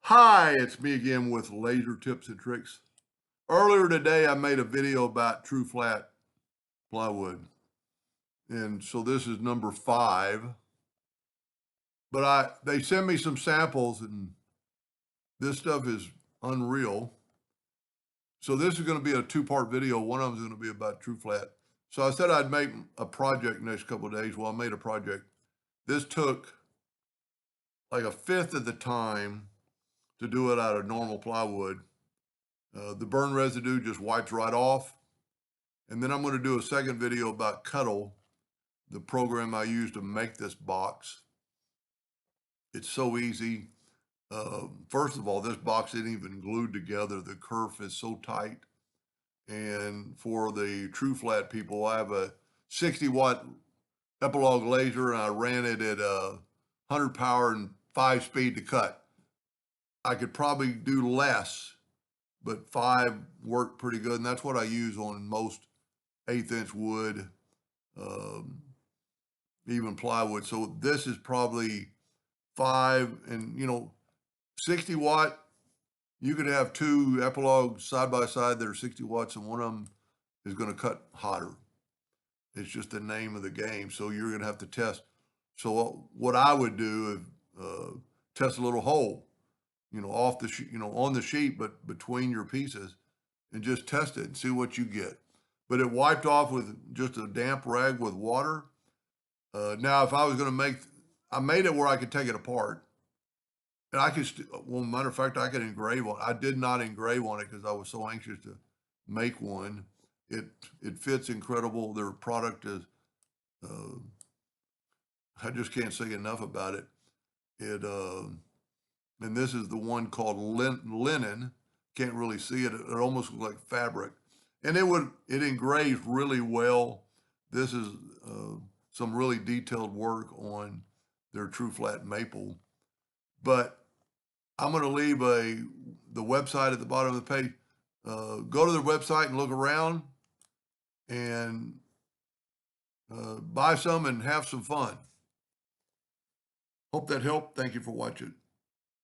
Hi, it's me again with laser tips and tricks. Earlier today, I made a video about TRUFLAT plywood. And so this is number 5. But they sent me some samples and this stuff is unreal. So this is going to be a 2-part video. One of them is going to be about TRUFLAT. So I said I'd make a project next couple of days. Well, I made a project. This took like a fifth of the time to do it out of normal plywood. The burn residue just wipes right off. And then I'm going to do a second video about Corel, the program I use to make this box. It's so easy. First of all, this box isn't even glued together. The kerf is so tight. And for the TRUFLAT people, I have a 60-watt epilogue laser, and I ran it at 100 power and 5 speed to cut. I could probably do less, but 5 worked pretty good, and that's what I use on most 1/8-inch wood, even plywood. So this is probably 5, and 60 watt, you could have 2 epilogues side by side that are 60 watts, and one of them is going to cut hotter. It's just the name of the game. So you're going to have to test. So what I would do is test a little hole, off the sheet, on the sheet, but between your pieces, and just test it and see what you get. But it wiped off with just a damp rag with water. Now, if I was going to I made it where I could take it apart. And I could, well, matter of fact, I could engrave on it. I did not engrave on it because I was so anxious to make one. It fits incredible. Their product is, I just can't say enough about it. And this is the one called linen. Can't really see it. It almost looks like fabric. And it engraves really well. This is some really detailed work on their TRUFLAT maple. But I'm going to leave the website at the bottom of the page. Go to their website and look around and buy some and have some fun. Hope that helped. Thank you for watching.